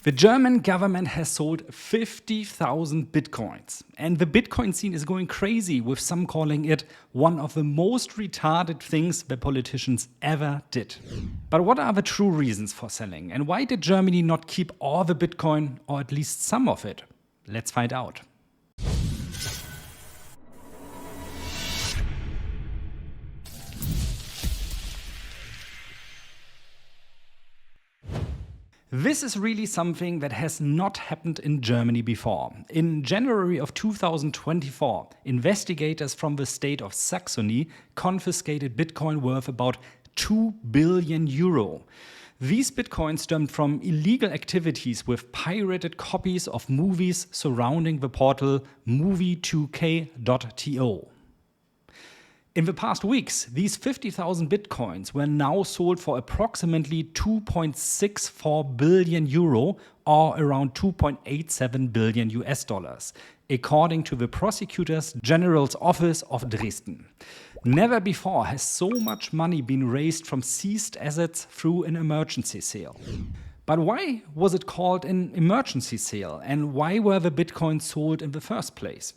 The German government has sold 50,000 bitcoins, and the Bitcoin scene is going crazy, with some calling it one of the most retarded things the politicians ever did. But what are the true reasons for selling, and why did Germany not keep all the Bitcoin, or at least some of it? Let's find out. This is really something that has not happened in Germany before. In January of 2024, investigators from the state of Saxony confiscated Bitcoin worth about 2 billion euro. These Bitcoins stemmed from illegal activities with pirated copies of movies surrounding the portal movie2k.to. In the past weeks, these 50,000 bitcoins were now sold for approximately 2.64 billion euro, or around 2.87 billion US dollars, according to the Prosecutor's General's Office of Dresden. Never before has so much money been raised from seized assets through an emergency sale. But why was it called an emergency sale, and why were the bitcoins sold in the first place?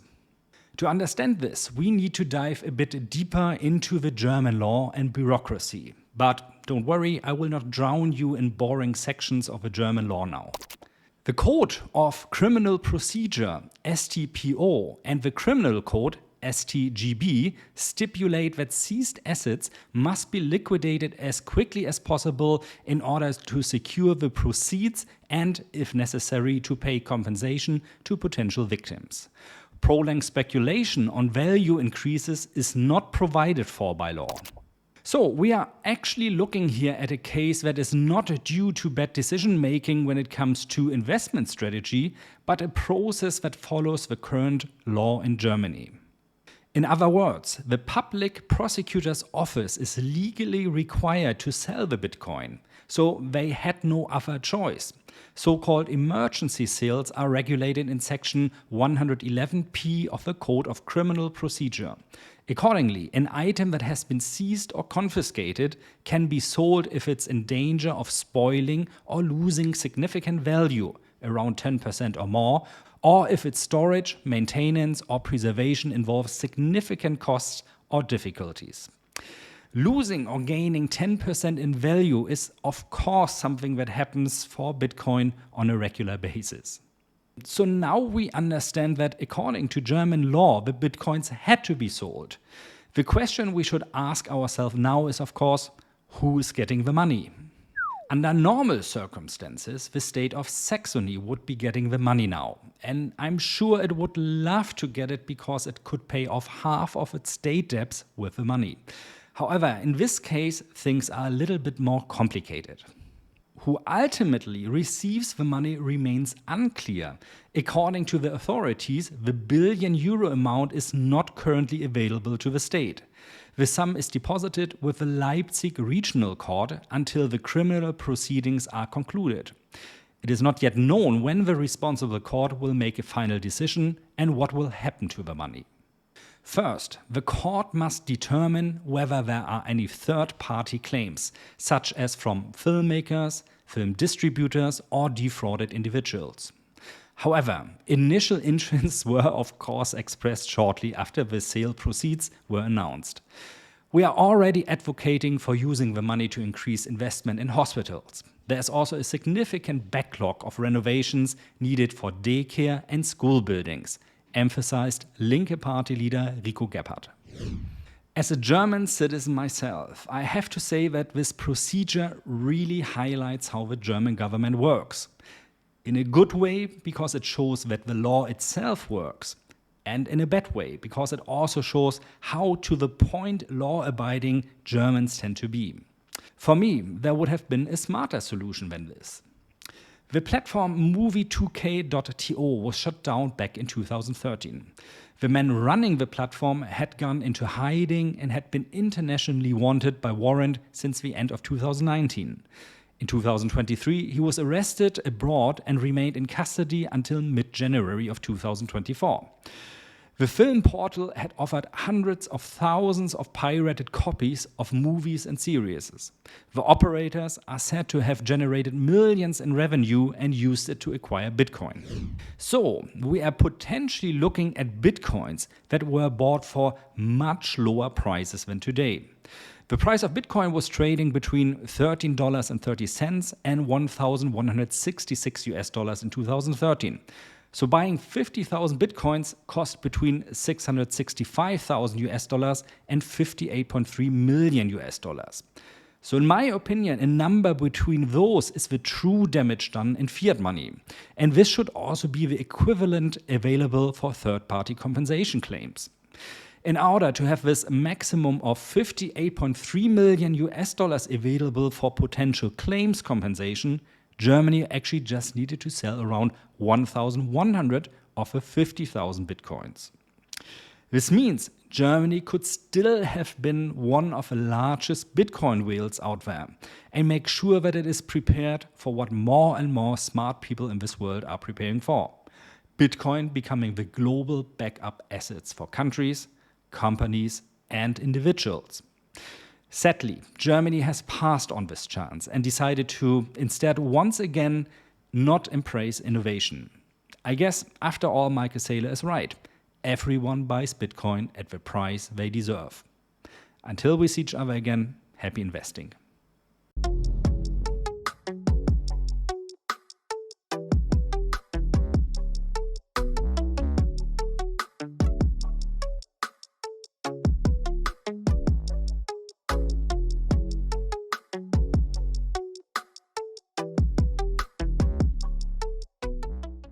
To understand this, we need to dive a bit deeper into the German law and bureaucracy. But don't worry, I will not drown you in boring sections of the German law now. The Code of Criminal Procedure, StPO, and the Criminal Code, StGB, stipulate that seized assets must be liquidated as quickly as possible in order to secure the proceeds and, if necessary, to pay compensation to potential victims. Prolonged speculation on value increases is not provided for by law. So we are actually looking here at a case that is not due to bad decision making when it comes to investment strategy, but a process that follows the current law in Germany. In other words, the public prosecutor's office is legally required to sell the Bitcoin, so they had no other choice. So-called emergency sales are regulated in section 111p of the Code of Criminal Procedure. Accordingly, an item that has been seized or confiscated can be sold if it's in danger of spoiling or losing significant value, around 10% or more, or if its storage, maintenance, or preservation involves significant costs or difficulties. Losing or gaining 10% in value is, of course, something that happens for Bitcoin on a regular basis. So now we understand that according to German law, the Bitcoins had to be sold. The question we should ask ourselves now is, of course, who is getting the money? Under normal circumstances, the state of Saxony would be getting the money now. And I'm sure it would love to get it because it could pay off half of its state debts with the money. However, in this case, things are a little bit more complicated. Who ultimately receives the money remains unclear. According to the authorities, the billion euro amount is not currently available to the state. The sum is deposited with the Leipzig Regional Court until the criminal proceedings are concluded. It is not yet known when the responsible court will make a final decision and what will happen to the money. First, the court must determine whether there are any third-party claims, such as from filmmakers, film distributors, or defrauded individuals. However, initial interests were of course expressed shortly after the sale proceeds were announced. We are already advocating for using the money to increase investment in hospitals. There is also a significant backlog of renovations needed for daycare and school buildings, emphasized Linke Party leader Rico Gebhardt. As a German citizen myself, I have to say that this procedure really highlights how the German government works. In a good way, because it shows that the law itself works, and in a bad way, because it also shows how to the point law-abiding Germans tend to be. For me, there would have been a smarter solution than this. The platform movie2k.to was shut down back in 2013. The man running the platform had gone into hiding and had been internationally wanted by warrant since the end of 2019. In 2023, he was arrested abroad and remained in custody until mid-January of 2024. The film portal had offered hundreds of thousands of pirated copies of movies and series. The operators are said to have generated millions in revenue and used it to acquire Bitcoin. So, we are potentially looking at Bitcoins that were bought for much lower prices than today. The price of Bitcoin was trading between $13.30 and $1,166 in 2013. So buying 50,000 Bitcoins cost between $665,000 and $58.3 million. So in my opinion, a number between those is the true damage done in fiat money. And this should also be the equivalent available for third-party compensation claims. In order to have this maximum of $58.3 million available for potential claims compensation, Germany actually just needed to sell around 1,100 of the 50,000 Bitcoins. This means Germany could still have been one of the largest Bitcoin whales out there and make sure that it is prepared for what more and more smart people in this world are preparing for. Bitcoin becoming the global backup assets for countries, companies, and individuals. Sadly, Germany has passed on this chance and decided to instead once again not embrace innovation. I guess after all, Michael Saylor is right. Everyone buys Bitcoin at the price they deserve. Until we see each other again, happy investing.